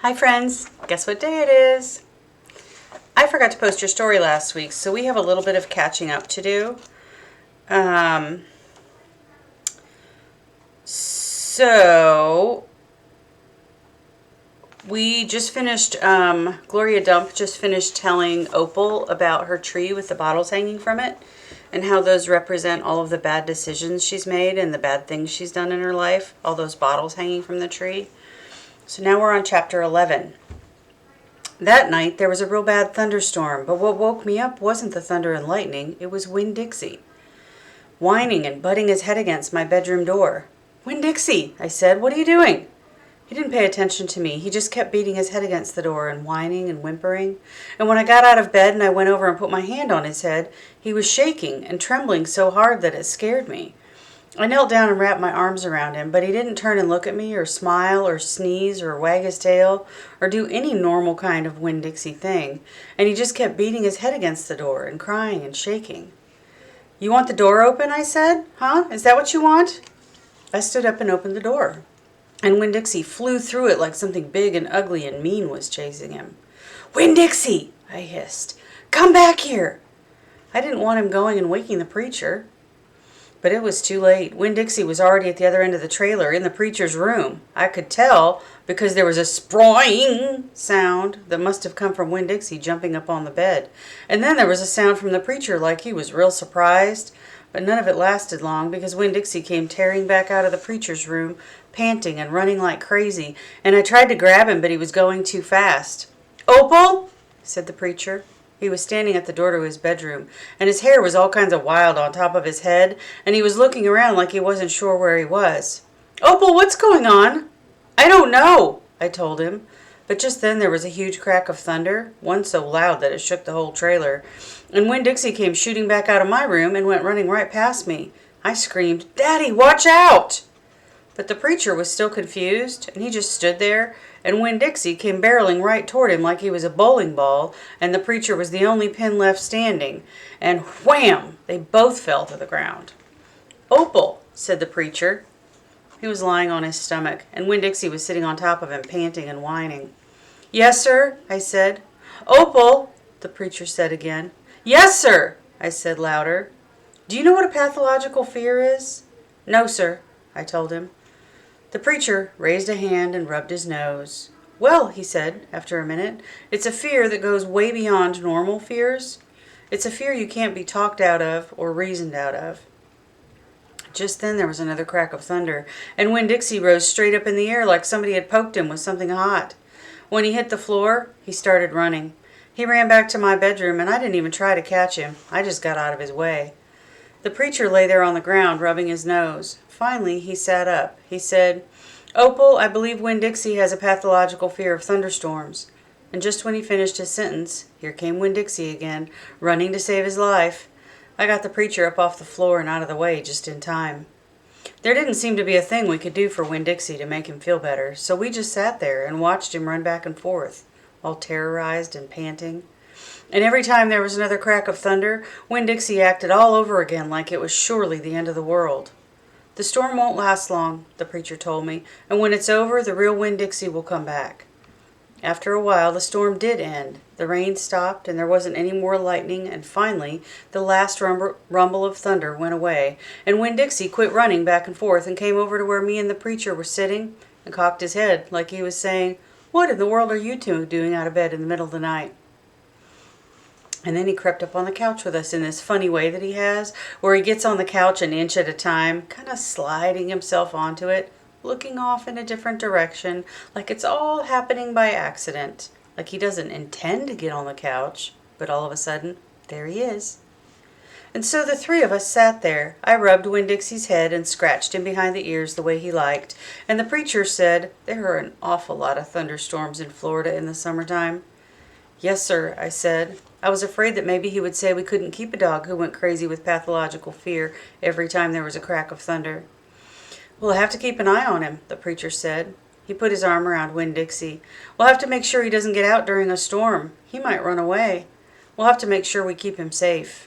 Hi friends, guess what day it is? I forgot to post your story last week, so we have a little bit of catching up to do. So we just finished, Gloria Dump just finished telling Opal about her tree with the bottles hanging from it and how those represent all of the bad decisions she's made and the bad things she's done in her life, all those bottles hanging from the tree. So now we're on chapter 11. That night there was a real bad thunderstorm, but what woke me up wasn't the thunder and lightning, it was Winn Dixie, whining and butting his head against my bedroom door. "Winn Dixie," I said, "what are you doing?" He didn't pay attention to me. He just kept beating his head against the door and whining and whimpering. And when I got out of bed and I went over and put my hand on his head, he was shaking and trembling so hard that it scared me. I knelt down and wrapped my arms around him, but he didn't turn and look at me or smile or sneeze or wag his tail or do any normal kind of Winn Dixie thing, and he just kept beating his head against the door and crying and shaking. "You want the door open?" I said. "Huh? Is that what you want?" I stood up and opened the door, and Winn Dixie flew through it like something big and ugly and mean was chasing him. "Winn Dixie!" I hissed. "Come back here!" I didn't want him going and waking the preacher. But it was too late. Winn Dixie was already at the other end of the trailer in the preacher's room. I could tell because there was a sproing sound that must have come from Winn Dixie jumping up on the bed. And then there was a sound from the preacher like he was real surprised. But none of it lasted long because Winn Dixie came tearing back out of the preacher's room, panting and running like crazy. And I tried to grab him, but he was going too fast. "Opal," said the preacher. He was standing at the door to his bedroom, and his hair was all kinds of wild on top of his head, and he was looking around like he wasn't sure where he was. "Opal, what's going on?" "I don't know," I told him. But just then there was a huge crack of thunder, one so loud that it shook the whole trailer, and Winn Dixie came shooting back out of my room and went running right past me. I screamed, "Daddy, watch out!" But the preacher was still confused, and he just stood there, and Winn Dixie came barreling right toward him like he was a bowling ball, and the preacher was the only pin left standing, and wham! They both fell to the ground. "Opal," said the preacher. He was lying on his stomach, and Winn Dixie was sitting on top of him, panting and whining. "Yes, sir," I said. "Opal," the preacher said again. "Yes, sir," I said louder. "Do you know what a pathological fear is?" "No, sir," I told him. The preacher raised a hand and rubbed his nose. "Well," he said after a minute, "it's a fear that goes way beyond normal fears. It's a fear you can't be talked out of or reasoned out of." Just then there was another crack of thunder, and Winn Dixie rose straight up in the air like somebody had poked him with something hot. When he hit the floor, he started running. He ran back to my bedroom, and I didn't even try to catch him. I just got out of his way. The preacher lay there on the ground, rubbing his nose. Finally, he sat up. He said, "Opal, I believe Winn Dixie has a pathological fear of thunderstorms." And just when he finished his sentence, here came Winn Dixie again, running to save his life. I got the preacher up off the floor and out of the way just in time. There didn't seem to be a thing we could do for Winn Dixie to make him feel better, so we just sat there and watched him run back and forth, all terrorized and panting. And every time there was another crack of thunder, Winn Dixie acted all over again like it was surely the end of the world. "The storm won't last long," the preacher told me, "and when it's over, the real Winn Dixie will come back." After a while, the storm did end. The rain stopped, and there wasn't any more lightning, and finally, the last rumble of thunder went away, and Winn Dixie quit running back and forth and came over to where me and the preacher were sitting and cocked his head like he was saying, "What in the world are you two doing out of bed in the middle of the night?" And then he crept up on the couch with us in this funny way that he has, where he gets on the couch an inch at a time, kind of sliding himself onto it, looking off in a different direction, like it's all happening by accident, like he doesn't intend to get on the couch, but all of a sudden, there he is. And so the three of us sat there. I rubbed Winn Dixie's head and scratched him behind the ears the way he liked, and the preacher said, "There are an awful lot of thunderstorms in Florida in the summertime." "Yes, sir," I said. I was afraid that maybe he would say we couldn't keep a dog who went crazy with pathological fear every time there was a crack of thunder. "We'll have to keep an eye on him," the preacher said. He put his arm around Winn Dixie. "We'll have to make sure he doesn't get out during a storm. He might run away. We'll have to make sure we keep him safe."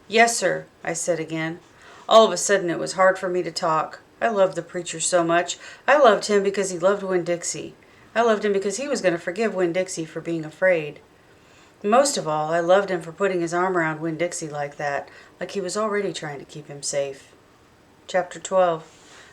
"Yes, sir," I said again. All of a sudden it was hard for me to talk. I loved the preacher so much. I loved him because he loved Winn Dixie. I loved him because he was going to forgive Winn-Dixie for being afraid. Most of all, I loved him for putting his arm around Winn-Dixie like that, like he was already trying to keep him safe. Chapter 12.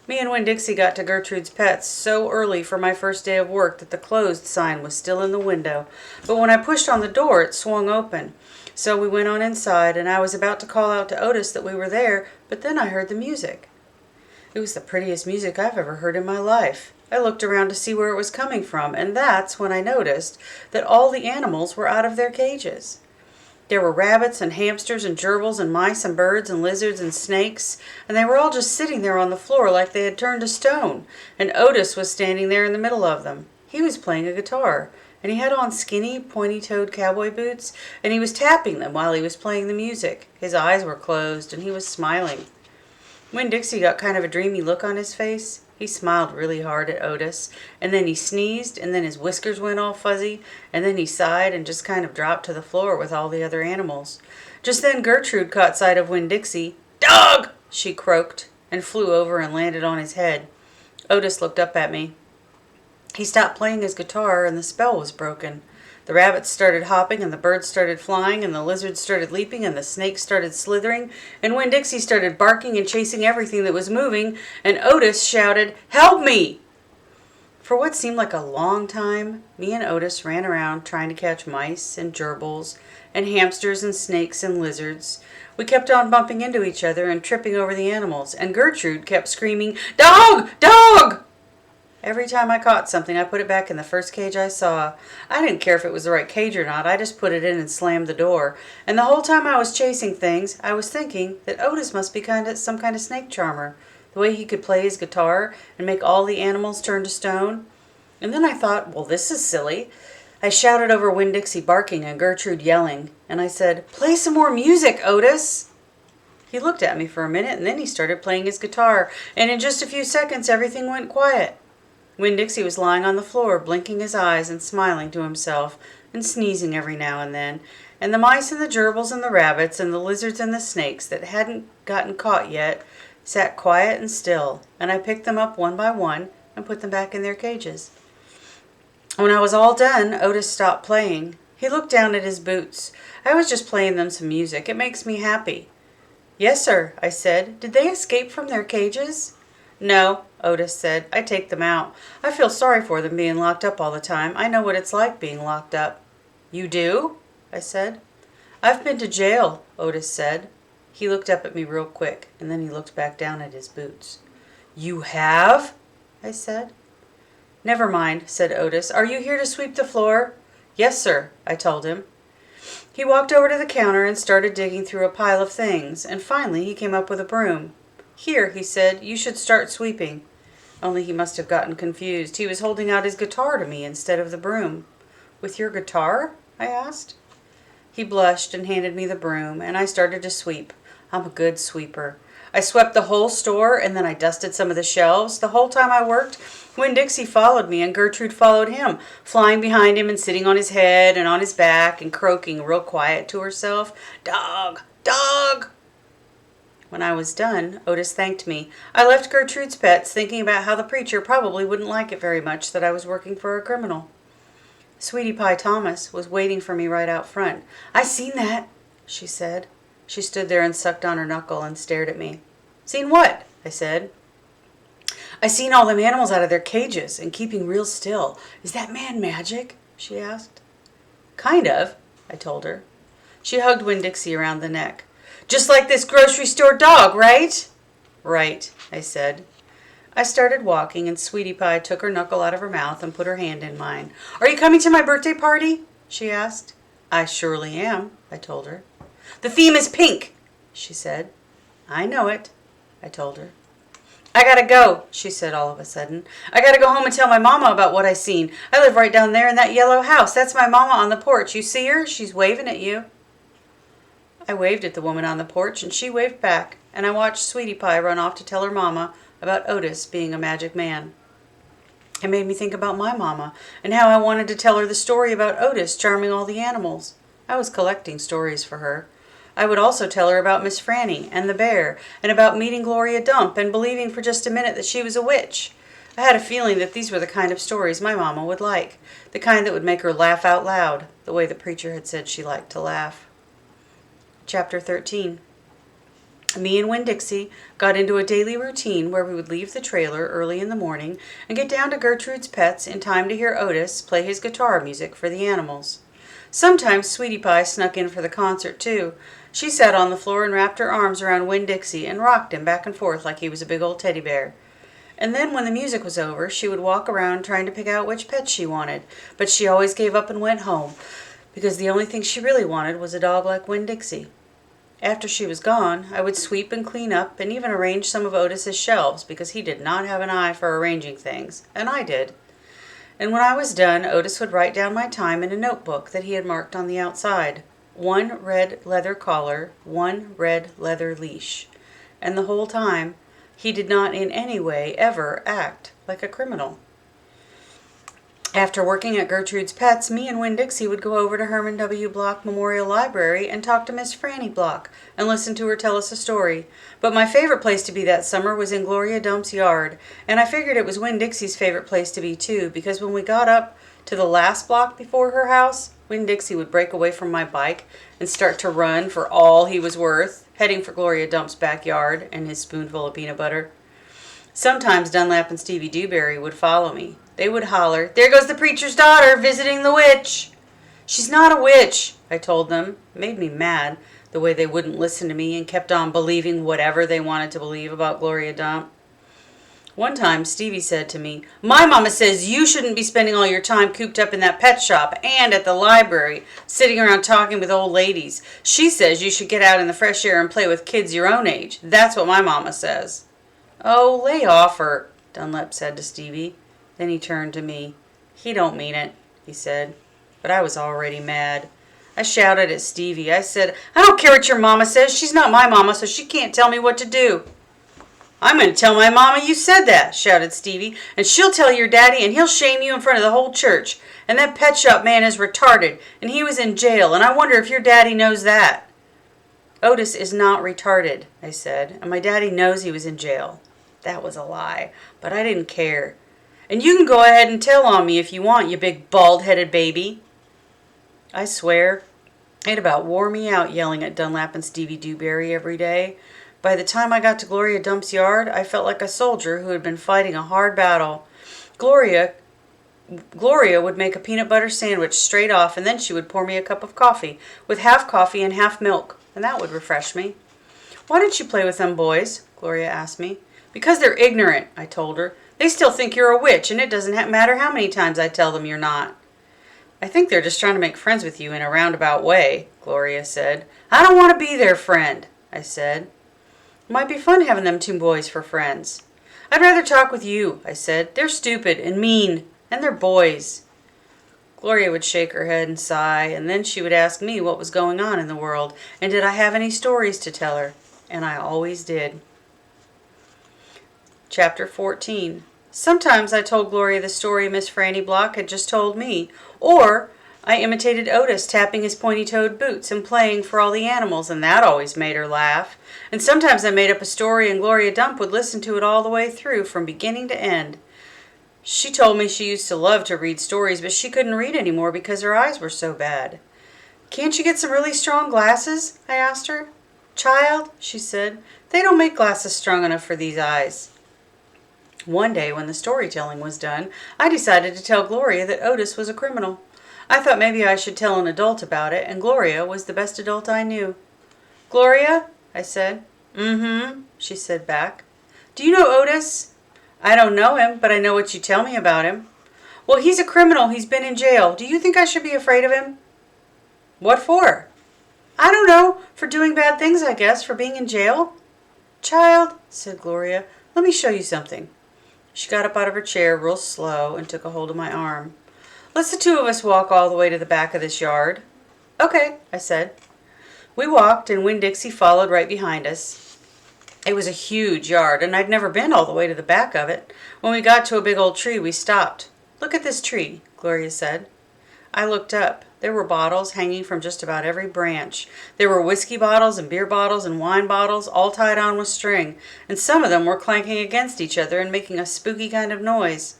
Me and Winn-Dixie got to Gertrude's Pets so early for my first day of work that the closed sign was still in the window, but when I pushed on the door, it swung open. So we went on inside, and I was about to call out to Otis that we were there, but then I heard the music. It was the prettiest music I've ever heard in my life. I looked around to see where it was coming from, and that's when I noticed that all the animals were out of their cages. There were rabbits and hamsters and gerbils and mice and birds and lizards and snakes, and they were all just sitting there on the floor like they had turned to stone, and Otis was standing there in the middle of them. He was playing a guitar, and he had on skinny, pointy-toed cowboy boots, and he was tapping them while he was playing the music. His eyes were closed, and he was smiling. Winn-Dixie got kind of a dreamy look on his face. He smiled really hard at Otis, and then he sneezed, and then his whiskers went all fuzzy, and then he sighed and just kind of dropped to the floor with all the other animals. Just then Gertrude caught sight of Winn-Dixie. "Dog!" she croaked, and flew over and landed on his head. Otis looked up at me. He stopped playing his guitar, and the spell was broken. The rabbits started hopping, and the birds started flying, and the lizards started leaping, and the snakes started slithering, and Winn-Dixie started barking and chasing everything that was moving, and Otis shouted, "Help me!" For what seemed like a long time, me and Otis ran around trying to catch mice and gerbils and hamsters and snakes and lizards. We kept on bumping into each other and tripping over the animals, and Gertrude kept screaming, "Dog! Dog!" Every time I caught something, I put it back in the first cage I saw. I didn't care if it was the right cage or not. I just put it in and slammed the door. And the whole time I was chasing things, I was thinking that Otis must be some kind of snake charmer. The way he could play his guitar and make all the animals turn to stone. And then I thought, well, this is silly. I shouted over Winn-Dixie barking and Gertrude yelling. And I said, "Play some more music, Otis." He looked at me for a minute, and then he started playing his guitar. And in just a few seconds, everything went quiet. Winn-Dixie was lying on the floor, blinking his eyes and smiling to himself, and sneezing every now and then, and the mice and the gerbils and the rabbits and the lizards and the snakes that hadn't gotten caught yet sat quiet and still, and I picked them up one by one and put them back in their cages. When I was all done, Otis stopped playing. He looked down at his boots. "I was just playing them some music. It makes me happy." "Yes, sir," I said. "Did they escape from their cages?" "No," Otis said. "I take them out. I feel sorry for them being locked up all the time. I know what it's like being locked up." "You do?" I said. "I've been to jail," Otis said. He looked up at me real quick, and then he looked back down at his boots. "You have?" I said. "Never mind," said Otis. "Are you here to sweep the floor?" "Yes, sir," I told him. He walked over to the counter and started digging through a pile of things, and finally he came up with a broom. "Here," he said, "you should start sweeping." Only he must have gotten confused. He was holding out his guitar to me instead of the broom. "With your guitar?" I asked. He blushed and handed me the broom, and I started to sweep. I'm a good sweeper. I swept the whole store, and then I dusted some of the shelves. The whole time I worked, Winn-Dixie followed me, and Gertrude followed him, flying behind him and sitting on his head and on his back and croaking real quiet to herself, "Dog! Dog!" When I was done, Otis thanked me. I left Gertrude's Pets thinking about how the preacher probably wouldn't like it very much that I was working for a criminal. Sweetie Pie Thomas was waiting for me right out front. "I seen that," she said. She stood there and sucked on her knuckle and stared at me. "Seen what?" I said. "I seen all them animals out of their cages and keeping real still. Is that man magic?" she asked. "Kind of," I told her. She hugged Winn-Dixie around the neck. "Just like this grocery store dog, right?" "Right," I said. I started walking, and Sweetie Pie took her knuckle out of her mouth and put her hand in mine. "Are you coming to my birthday party?" she asked. "I surely am," I told her. "The theme is pink," she said. "I know it," I told her. "I gotta go," she said all of a sudden. "I gotta go home and tell my mama about what I seen. I live right down there in that yellow house. That's my mama on the porch. You see her? She's waving at you." I waved at the woman on the porch, and she waved back, and I watched Sweetie Pie run off to tell her mama about Otis being a magic man. It made me think about my mama, and how I wanted to tell her the story about Otis charming all the animals. I was collecting stories for her. I would also tell her about Miss Franny and the bear, and about meeting Gloria Dump and believing for just a minute that she was a witch. I had a feeling that these were the kind of stories my mama would like, the kind that would make her laugh out loud, the way the preacher had said she liked to laugh. Chapter 13. Me and Winn Dixie got into a daily routine where we would leave the trailer early in the morning and get down to Gertrude's Pets in time to hear Otis play his guitar music for the animals. Sometimes Sweetie Pie snuck in for the concert, too. She sat on the floor and wrapped her arms around Winn Dixie and rocked him back and forth like he was a big old teddy bear. And then when the music was over, she would walk around trying to pick out which pet she wanted, but she always gave up and went home, because the only thing she really wanted was a dog like Winn Dixie. After she was gone, I would sweep and clean up and even arrange some of Otis's shelves, because he did not have an eye for arranging things, and I did. And when I was done, Otis would write down my time in a notebook that he had marked on the outside. 1 red leather collar, 1 red leather leash. And the whole time, he did not in any way ever act like a criminal. After working at Gertrude's Pets, me and Winn Dixie would go over to Herman W. Block Memorial Library and talk to Miss Franny Block and listen to her tell us a story. But my favorite place to be that summer was in Gloria Dump's yard, and I figured it was Winn Dixie's favorite place to be too, because when we got up to the last block before her house, Winn Dixie would break away from my bike and start to run for all he was worth, heading for Gloria Dump's backyard and his spoonful of peanut butter. Sometimes Dunlap and Stevie Dewberry would follow me. They would holler, "There goes the preacher's daughter visiting the witch." "She's not a witch," I told them. It made me mad, the way they wouldn't listen to me and kept on believing whatever they wanted to believe about Gloria Dump. One time, Stevie said to me, "My mama says you shouldn't be spending all your time cooped up in that pet shop and at the library, sitting around talking with old ladies. She says you should get out in the fresh air and play with kids your own age. That's what my mama says." "Oh, lay off her," Dunlap said to Stevie. Then he turned to me. "He don't mean it," he said. But I was already mad. I shouted at Stevie. I said, "I don't care what your mama says. She's not my mama, so she can't tell me what to do." "I'm going to tell my mama you said that," shouted Stevie, "and she'll tell your daddy, and he'll shame you in front of the whole church. And that pet shop man is retarded, and he was in jail, and I wonder if your daddy knows that." "Otis is not retarded," I said, "and my daddy knows he was in jail." That was a lie, but I didn't care. "And you can go ahead and tell on me if you want, you big bald-headed baby." I swear, it about wore me out yelling at Dunlap and Stevie Dewberry every day. By the time I got to Gloria Dump's yard, I felt like a soldier who had been fighting a hard battle. Gloria would make a peanut butter sandwich straight off, and then she would pour me a cup of coffee, with half coffee and half milk, and that would refresh me. "Why don't you play with them boys?" Gloria asked me. "Because they're ignorant," I told her. "They still think you're a witch, and it doesn't matter how many times I tell them you're not." "I think they're just trying to make friends with you in a roundabout way," Gloria said. "I don't want to be their friend," I said. "It might be fun having them 2 boys for friends." "I'd rather talk with you," I said. "They're stupid and mean, and they're boys." Gloria would shake her head and sigh, and then she would ask me what was going on in the world, and did I have any stories to tell her, and I always did. Chapter 14. Sometimes I told Gloria the story Miss Franny Block had just told me, or I imitated Otis tapping his pointy-toed boots and playing for all the animals, and that always made her laugh. And sometimes I made up a story, and Gloria Dump would listen to it all the way through, from beginning to end. She told me she used to love to read stories, but she couldn't read anymore because her eyes were so bad. "Can't you get some really strong glasses?" I asked her. "Child," she said, "they don't make glasses strong enough for these eyes." One day, when the storytelling was done, I decided to tell Gloria that Otis was a criminal. I thought maybe I should tell an adult about it, and Gloria was the best adult I knew. "Gloria," I said. "Mm-hmm," she said back. "Do you know Otis?" "I don't know him, but I know what you tell me about him." "Well, he's a criminal. He's been in jail. Do you think I should be afraid of him?" "What for?" "I don't know. For doing bad things, I guess. For being in jail." "Child," said Gloria, "let me show you something." She got up out of her chair real slow and took a hold of my arm. "Let's the 2 of us walk all the way to the back of this yard." "Okay," I said. We walked, and Winn Dixie followed right behind us. It was a huge yard, and I'd never been all the way to the back of it. When we got to a big old tree, we stopped. "Look at this tree," Gloria said. I looked up. There were bottles hanging from just about every branch. There were whiskey bottles and beer bottles and wine bottles, all tied on with string, and some of them were clanking against each other and making a spooky kind of noise.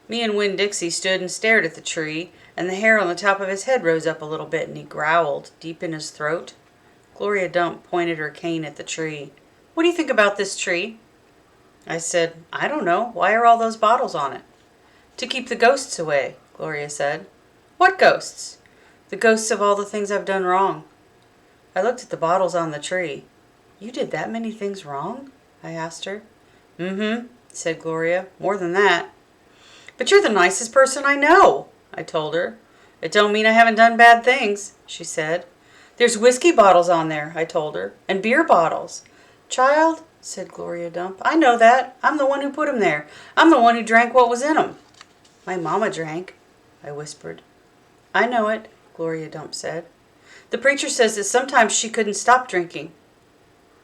Me and Winn Dixie stood and stared at the tree, and the hair on the top of his head rose up a little bit, and he growled deep in his throat. Gloria Dump pointed her cane at the tree. "What do you think about this tree?" I said, "I don't know. Why are all those bottles on it?" "To keep the ghosts away," Gloria said. "What ghosts?" "The ghosts of all the things I've done wrong." I looked at the bottles on the tree. "You did that many things wrong?" I asked her. "Mm-hmm," said Gloria. "More than that." "But you're the nicest person I know," I told her. "It don't mean I haven't done bad things," she said. "There's whiskey bottles on there," I told her, "and beer bottles." "Child," said Gloria Dump, "I know that. I'm the one who put 'em there. I'm the one who drank what was in 'em." "My mama drank," I whispered. "I know it," Gloria Dump said. "The preacher says that sometimes she couldn't stop drinking."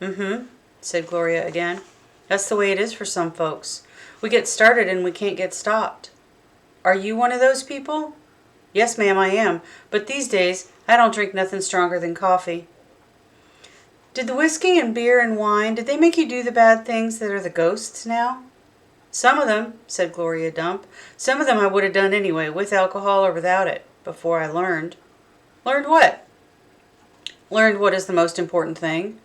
"Mm-hmm," said Gloria again. "That's the way it is for some folks. We get started and we can't get stopped." "Are you one of those people?" "Yes, ma'am, I am. But these days, I don't drink nothing stronger than coffee." "Did the whiskey and beer and wine, did they make you do the bad things that are the ghosts now?" "Some of them," said Gloria Dump. "Some of them I would have done anyway, with alcohol or without it, before I learned." "Learned what?" "Learned what is the most important thing."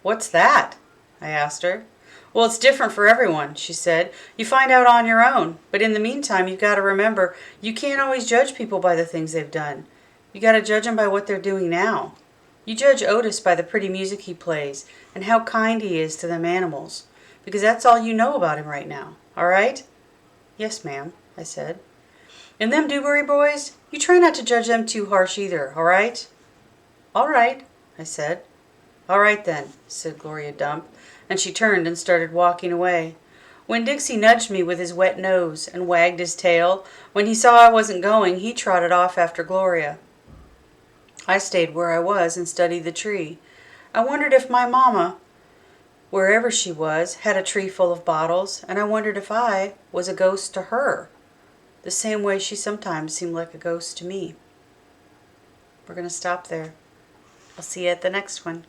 "What's that?" I asked her. "Well, it's different for everyone," she said. "You find out on your own. But in the meantime, you've got to remember, you can't always judge people by the things they've done. You got to judge them by what they're doing now. You judge Otis by the pretty music he plays and how kind he is to them animals, because that's all you know about him right now. All right?" "Yes, ma'am," I said. "And them Dewberry boys, you try not to judge them too harsh either, all right?" "All right," I said. "All right then," said Gloria Dump, and she turned and started walking away. When Dixie nudged me with his wet nose and wagged his tail, when he saw I wasn't going, he trotted off after Gloria. I stayed where I was and studied the tree. I wondered if my mama, wherever she was, had a tree full of bottles, and I wondered if I was a ghost to her, the same way she sometimes seemed like a ghost to me. We're going to stop there. I'll see you at the next one.